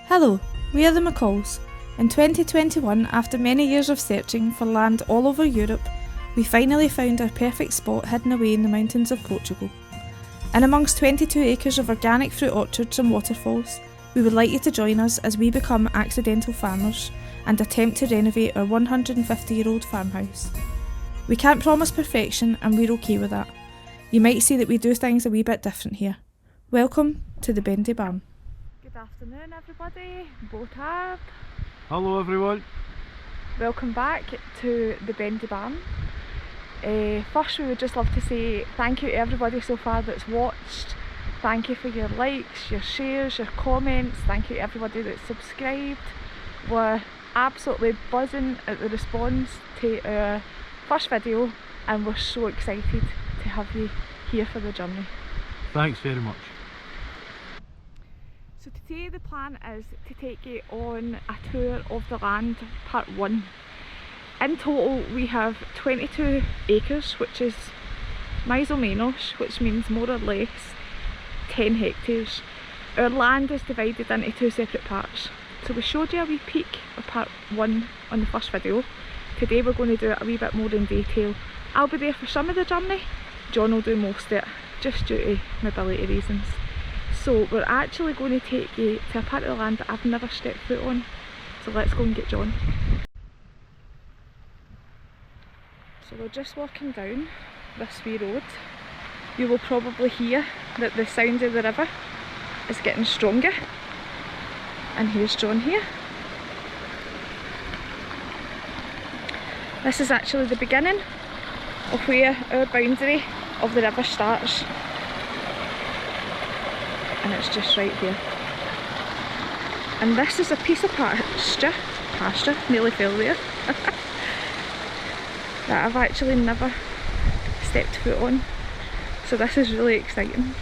Hello, we are the McCalls. In 2021, after many years of searching for land all over Europe, we finally found our perfect spot hidden away in the mountains of Portugal. In amongst 22 acres of organic fruit orchards and waterfalls, we would like you to join us as we become accidental farmers and attempt to renovate our 150-year-old farmhouse. We can't promise perfection and we're okay with that. You might see that we do things a wee bit different here. Welcome to the Bendy Barn. Good afternoon everybody, Botab. Hello everyone. Welcome back to the Bendy Barn. First we would just love to say thank you to everybody so far that's watched. Thank you for your likes, your shares, your comments. Thank you to everybody that's subscribed. We're absolutely buzzing at the response to our first video and we're so excited to have you here for the journey. Thanks very much. So today the plan is to take you on a tour of the land, part 1. In total we have 22 acres, which is mais ou menos, which means more or less 10 hectares. Our land is divided into 2 separate parts. So we showed you a wee peek of part 1 on the first video. Today we're going to do it a wee bit more in detail. I'll be there for some of the journey, John will do most of it, just due to mobility reasons. So we're actually going to take you to a part of the land that I've never stepped foot on. So let's go and get John. So we're just walking down this wee road. You will probably hear that the sound of the river is getting stronger. And here's John here. This is actually the beginning of where our boundary of the river starts. And it's just right here. And this is a piece of pasture, nearly fell there, that I've actually never stepped foot on. So this is really exciting.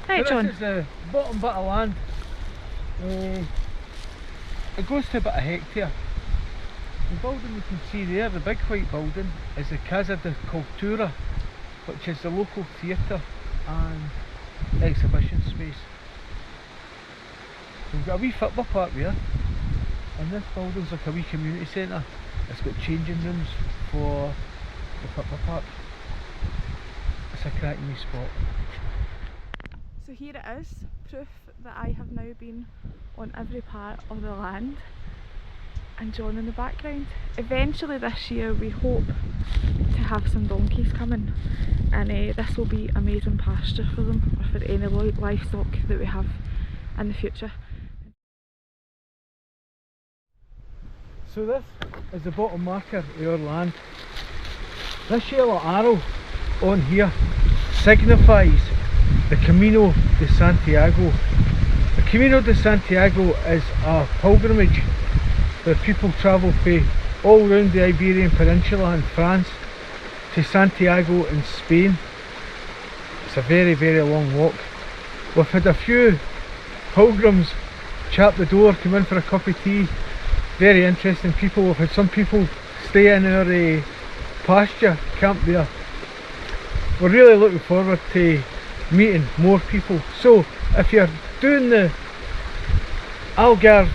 Right, So John. this is the bottom bit of land. It goes to about a hectare. The building you can see there, the big white building, is the Casa de Cultura, which is the local theatre and exhibition space. We've got a wee football park there, and this building's like a wee community centre. It's got changing rooms for the football park. It's a cracking wee spot. So here it is, proof that I have now been on every part of the land. And John in the background. Eventually this year we hope to have some donkeys coming, and this will be amazing pasture for them, or for any livestock that we have in the future. So this is the bottom marker of our land. This yellow arrow on here signifies the Camino de Santiago. The Camino de Santiago is a pilgrimage where people travel from all around the Iberian Peninsula in France to Santiago in Spain. It's a very, very long walk. We've had a few pilgrims chap the door, come in for a cup of tea. Very interesting people. We've had some people stay in our pasture, camp there. We're really looking forward to meeting more people. So if you're doing the Algarve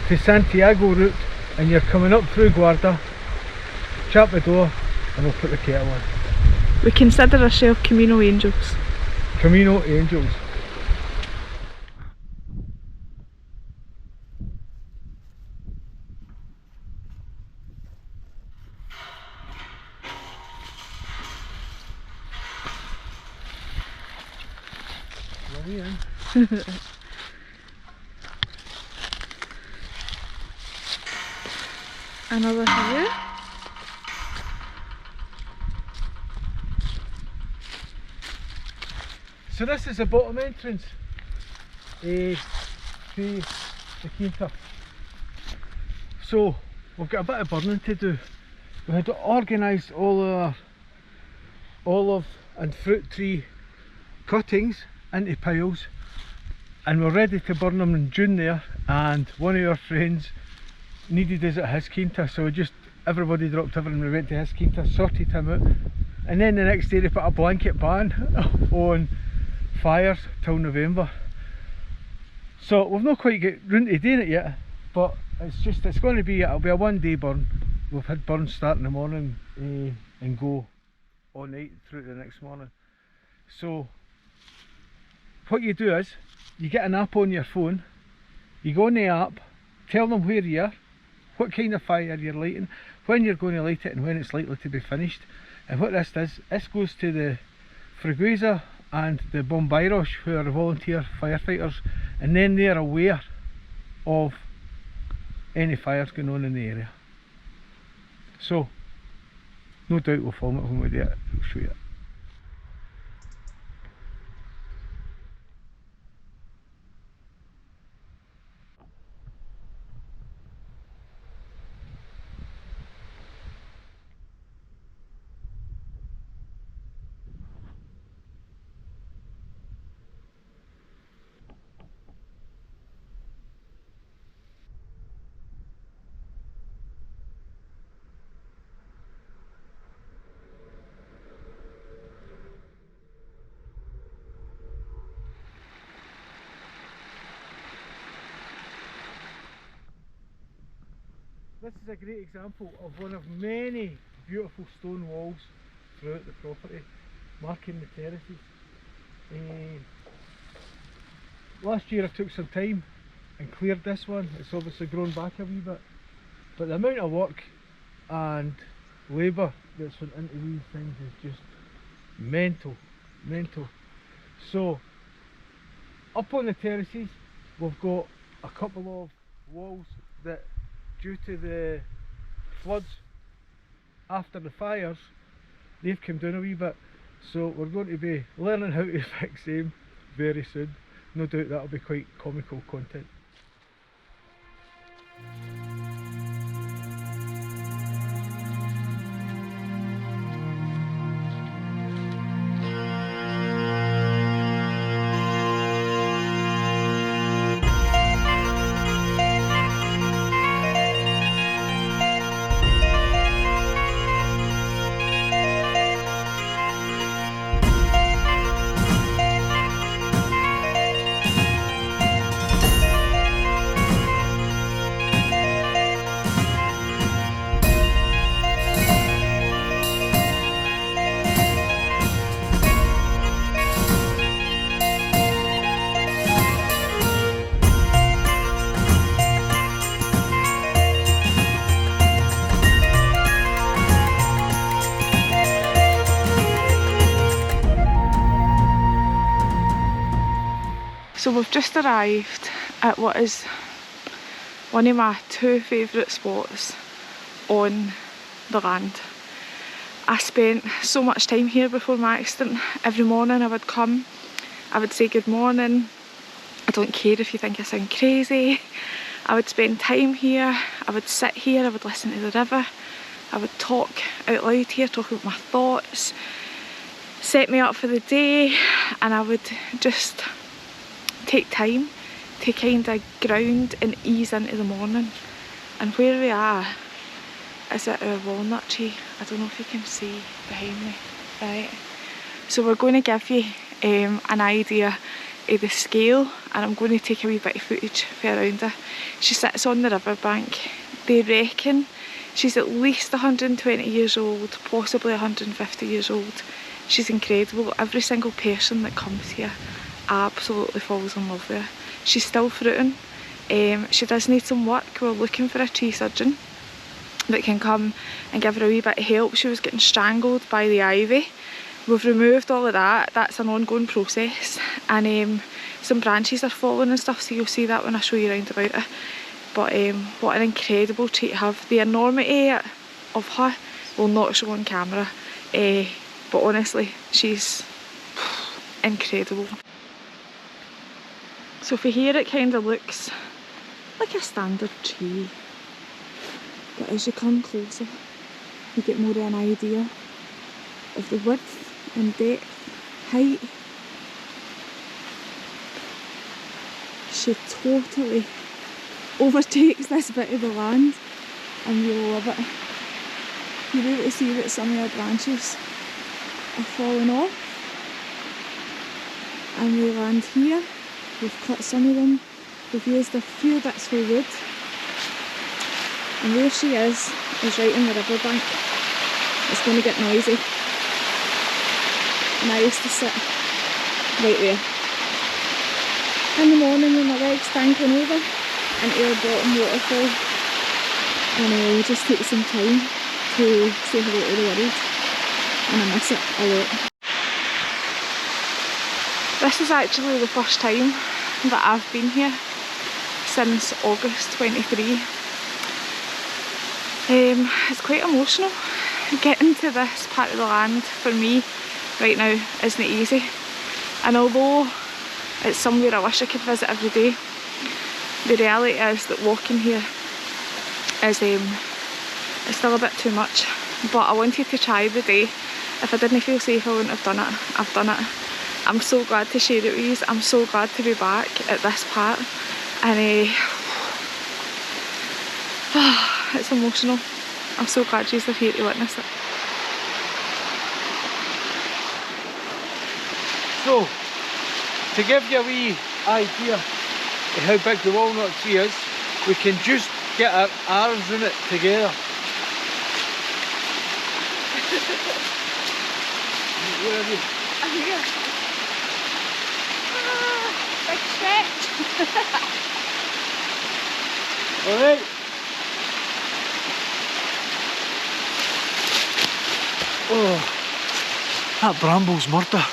to Santiago route and you're coming up through Guarda, chap the door and we'll put the kettle in. We consider ourselves Camino Angels. Camino Angels. Another here. So this is the bottom entrance to the quinta. So we've got a bit of burning to do. We had organised all our olive and fruit tree cuttings into piles, and we're ready to burn them in June there, and one of our friends needed us at his quinta, so everybody dropped everything, we went to his quinta, sorted him out, and then the next day they put a blanket ban on fires till November. So we've not quite got round to doing it yet, but it's going to be, it'll be a 1 day burn. We've had burns start in the morning and go all night through to the next morning. So what you do is you get an app on your phone, you go on the app, tell them where you are, what kind of fire you're lighting, when you're going to light it and when it's likely to be finished. And what this does, this goes to the Freguesa and the Bombeiros, who are volunteer firefighters, and then they're aware of any fires going on in the area. So no doubt we'll film it when we do it, we'll show you. This is a great example of one of many beautiful stone walls throughout the property, marking the terraces. Last year I took some time and cleared this one. It's obviously grown back a wee bit, but the amount of work and labour that's went into these things is just mental. So up on the terraces we've got a couple of walls that, due to the floods after the fires, they've come down a wee bit, so we're going to be learning how to fix them very soon. No doubt that'll be quite comical content. So we've just arrived at what is one of my two favourite spots on the land. I spent so much time here before my accident. Every morning I would come, I would say good morning. I don't care if you think I sound crazy. I would spend time here, I would sit here, I would listen to the river, I would talk out loud here, talk about my thoughts, set me up for the day, and I would just take time to kind of ground and ease into the morning. And where we are is at our walnut tree. I don't know if you can see behind me, right? So we're going to give you an idea of the scale, and I'm going to take a wee bit of footage for around her. She sits on the riverbank. They reckon she's at least 120 years old, possibly 150 years old. She's incredible. Every single person that comes here absolutely falls in love with her. She's still fruiting. She does need some work. We're looking for a tree surgeon that can come and give her a wee bit of help. She was getting strangled by the ivy. We've removed all of that. That's an ongoing process, and some branches are falling and stuff, so you'll see that when I show you around about her. But what an incredible tree to have. The enormity of her will not show on camera, but honestly she's incredible. So for here it kind of looks like a standard tree, but as you come closer you get more of an idea of the width and depth, height. She totally overtakes this bit of the land, and you'll love it. You're able to see that some of her branches are falling off, and we land here. We've cut some of them, we've used a few bits for wood, and where she is right in the riverbank. It's going to get noisy, and I used to sit right there in the morning with my legs dangling over into our bottom waterfall, and we'll just take some time to say hello to the world, and I miss it a lot. This is actually the first time that I've been here since August 23. It's quite emotional. Getting to this part of the land for me right now isn't easy, and although it's somewhere I wish I could visit every day, the reality is that walking here is it's still a bit too much. But I wanted to try the day. If I didn't feel safe, I wouldn't have done it. I've done it. I'm so glad to share it with you. I'm so glad to be back at this part, and it's emotional. I'm so glad you're here to witness it. So, to give you a wee idea of how big the walnut tree is, we can just get our arms in it together. Where are you? I'm here. Big stretch. Alright. Oh, that bramble's murder.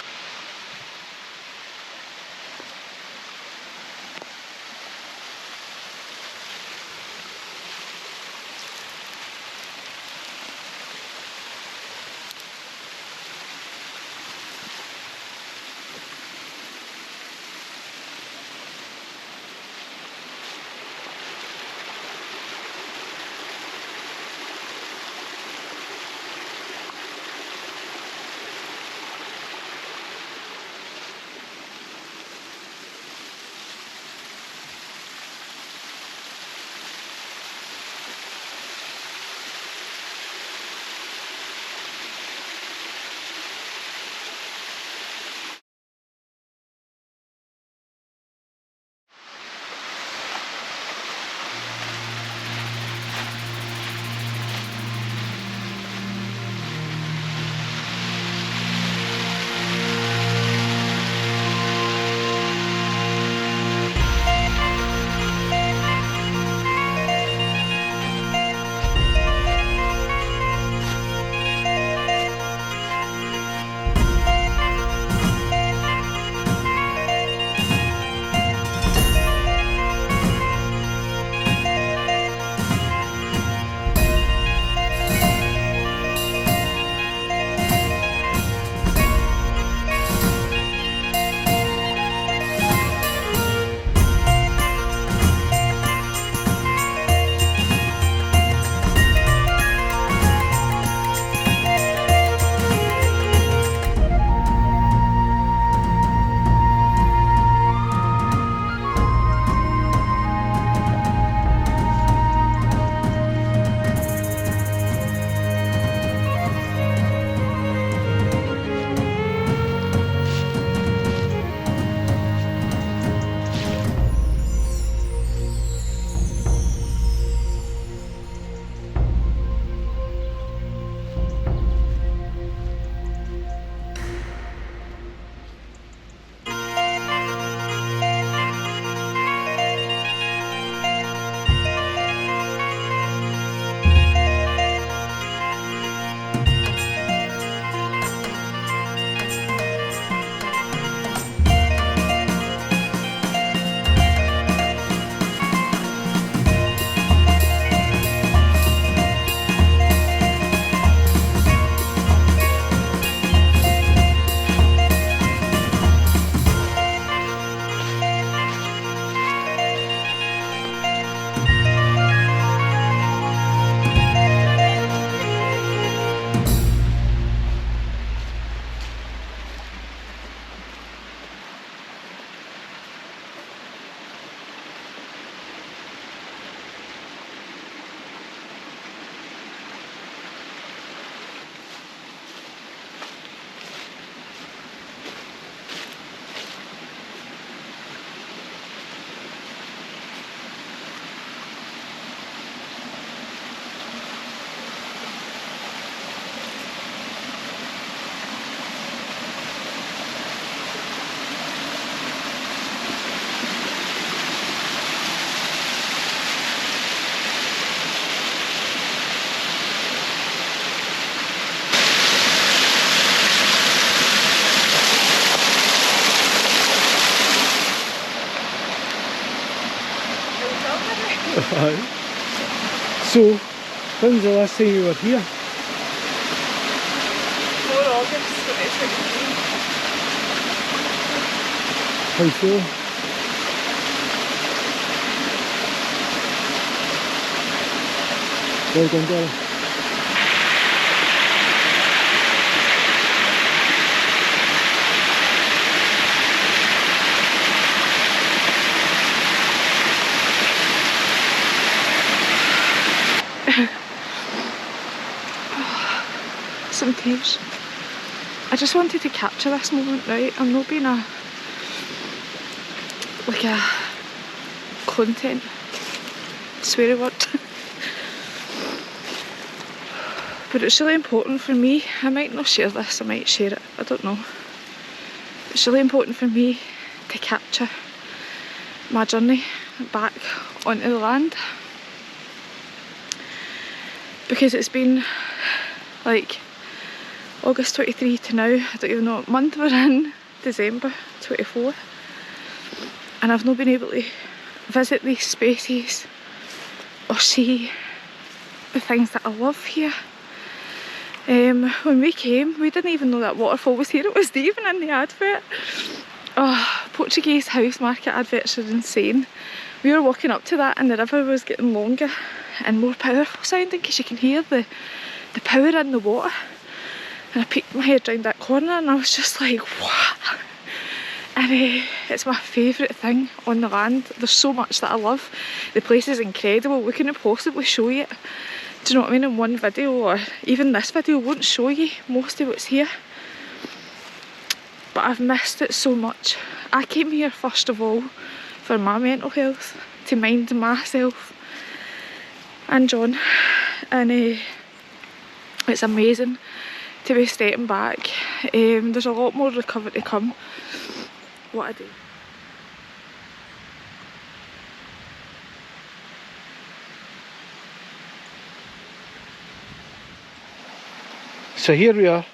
Aye. So, when's the last time you were here? 4 August 2023. How you feeling? Well done, darling. Some tears. I just wanted to capture this moment, right? I'm not being a content swear word. But it's really important for me. I might not share this, I might share it, I don't know. It's really important for me to capture my journey back onto the land, because it's been like August 23 to now, I don't even know what month we're in, December 24, and I've not been able to visit these spaces or see the things that I love here. When we came, we didn't even know that waterfall was here. It was even in the advert. Oh, Portuguese house market adverts are insane. We were walking up to that and the river was getting longer and more powerful sounding, because you can hear the power in the water. And I peeked my head round that corner and I was just like, what? And it's my favourite thing on the land. There's so much that I love. The place is incredible. We couldn't possibly show you it, do you know what I mean, in one video, or even this video won't show you most of what's here. But I've missed it so much. I came here first of all for my mental health, to mind myself and John, and it's amazing to be stepping back. There's a lot more recovery to come. What a day. So here we are,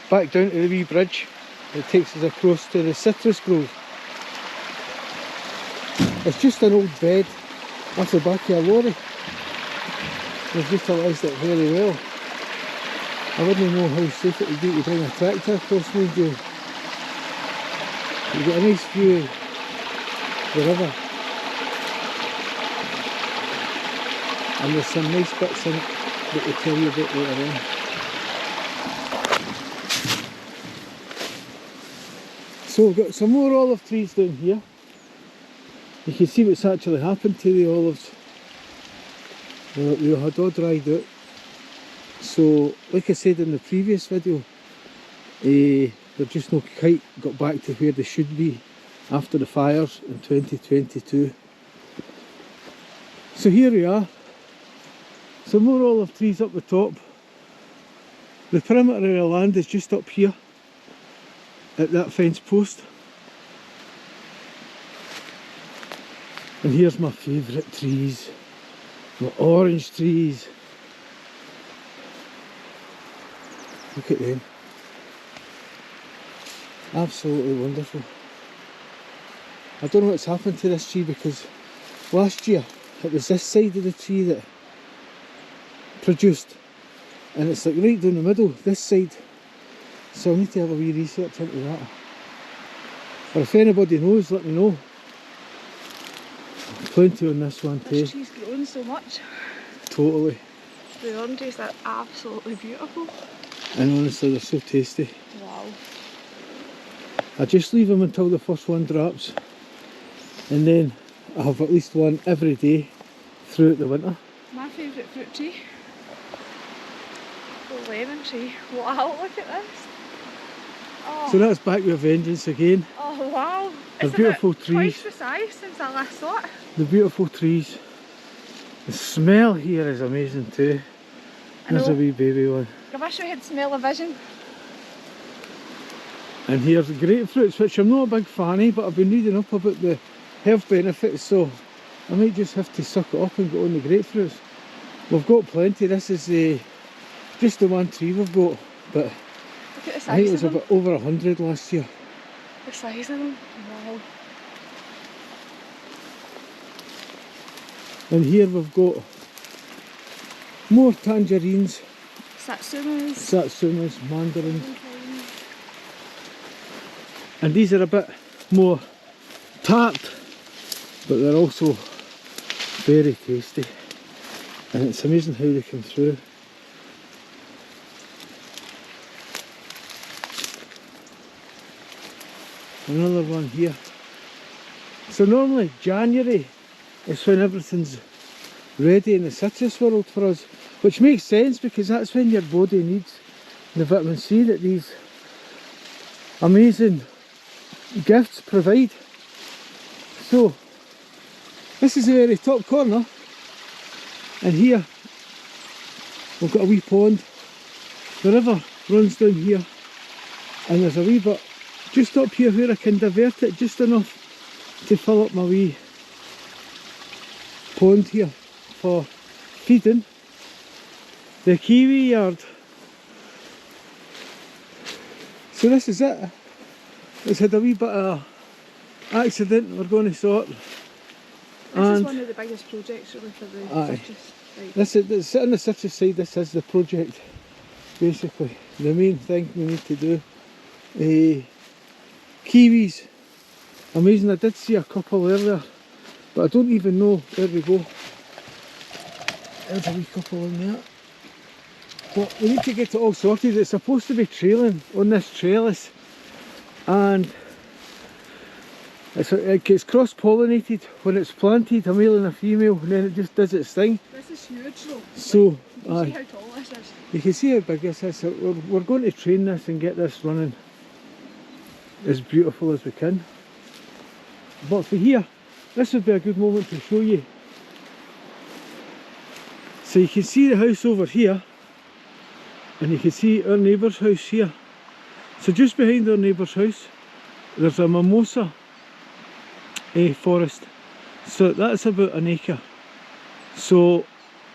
back down to the wee bridge that takes us across to the citrus grove. It's just an old bed off the back of a lorry. They've utilised it very well. I wouldn't know how safe it would be to bring a tractor across me, Joe. You get a nice view of the river. And there's some nice bits in it that we'll tell you about later on. So we've got some more olive trees down here. You can see what's actually happened to the olives. They had all dried out. So, like I said in the previous video, they're just not quite got back to where they should be after the fires in 2022. So here we are, some more olive trees up the top. The perimeter of the land is just up here at that fence post. And here's my favourite trees, my orange trees. Look at them. Absolutely wonderful. I don't know what's happened to this tree, because last year it was this side of the tree that produced, and it's like right down the middle, this side. So I need to have a wee research into that. Or if anybody knows, let me know. Plenty on this one too. This tree's grown so much. Totally. The oranges are absolutely beautiful. And honestly, they're so tasty. Wow. I just leave them until the first one drops, and then I have at least one every day throughout the winter. My favourite fruit tree, the lemon tree. Wow, look at this. Oh. So that's back with a vengeance again. Oh wow. They're It's beautiful about trees. twice the size since I last saw it. The beautiful trees. The smell here is amazing too. There's a wee baby one. I wish we had smell-o-vision. And here's the grapefruits, which I'm not a big fan of, but I've been reading up about the health benefits, so I might just have to suck it up and go on the grapefruits. We've got plenty. This is just the one tree we've got, but Look at the size I think it was of them. about over 100 last year. The size of them. Wow. And here we've got more tangerines, satsumas, mandarins. And these are a bit more tart, but they're also very tasty. And it's amazing how they come through. Another one here. So normally January is when everything's ready in the citrus world for us, which makes sense because that's when your body needs the vitamin C that these amazing gifts provide. So this is the very top corner, and here we've got a wee pond. The river runs down here, and there's a wee bit just up here where I can divert it just enough to fill up my wee pond here for feeding the kiwi yard. So this is it. It's had a wee bit of accident we're going to sort. This is one of the biggest projects really for the citrus. Right. This is on the citrus side. This is the project, basically. The main thing we need to do. Kiwis, amazing. I did see a couple earlier, but I don't even know where we go. There's a wee couple in there. But we need to get it all sorted. It's supposed to be trailing on this trellis, and it gets cross-pollinated when it's planted, a male and a female, and then it just does its thing. This is huge though. So, you can see how tall this is. You can see how big this is. So we're going to train this and get this running as beautiful as we can. But for here, this would be a good moment to show you. So you can see the house over here, and you can see our neighbour's house here. So just behind our neighbour's house, there's a mimosa forest. So that's about an acre. So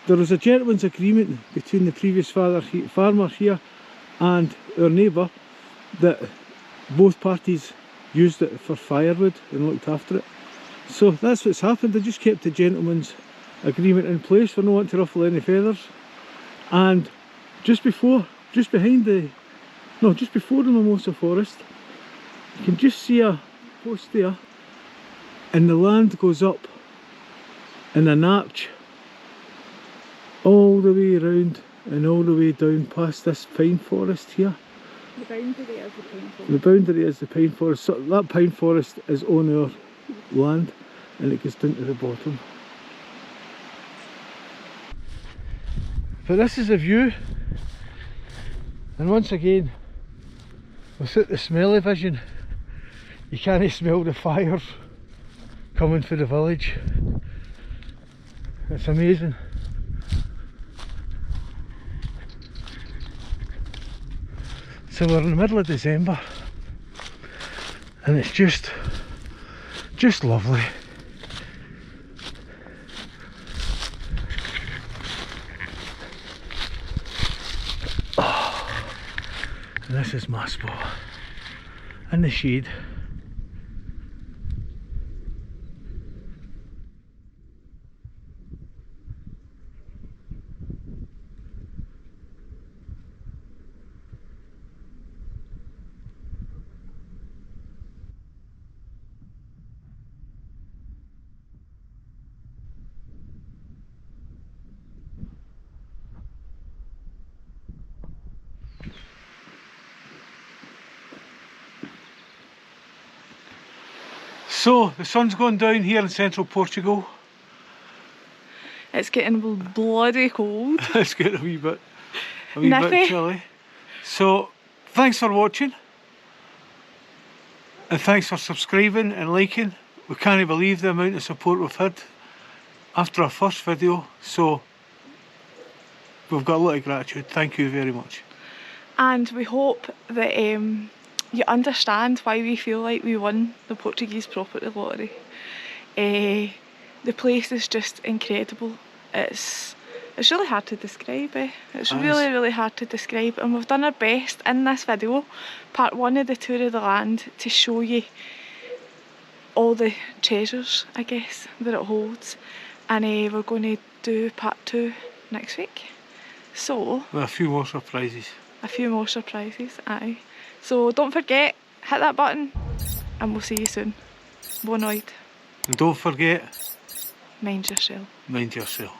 there was a gentleman's agreement between the previous farmer here and our neighbour that both parties used it for firewood and looked after it. So that's what's happened. They just kept the gentleman's agreement in place for no one to ruffle any feathers. And just before the mimosa forest, you can just see a post there, and the land goes up in an arch all the way around and all the way down past this pine forest here. The boundary is the pine forest. The boundary is the pine forest. So that pine forest is on our land, and it goes down to the bottom. But this is a view, and once again, without the smelly vision, you can't smell the fires coming through the village. It's amazing. So we're in the middle of December, and it's just lovely. Oh, and this is my spot in the shade. So the sun's going down here in Central Portugal. It's getting bloody cold. It's getting a wee bit chilly. So thanks for watching, and thanks for subscribing and liking. We can't believe the amount of support we've had after our first video, so we've got a lot of gratitude. Thank you very much. And we hope that you understand why we feel like we won the Portuguese property lottery. The place is just incredible. It's really hard to describe. It's really hard to describe, and we've done our best in this video, part 1 of the tour of the land, to show you all the treasures, I guess, that it holds. and we're going to do part 2 next week. So, With a few more surprises. Aye. So don't forget, hit that button, and we'll see you soon. Bon night. And don't forget, Mind yourself. mind yourself.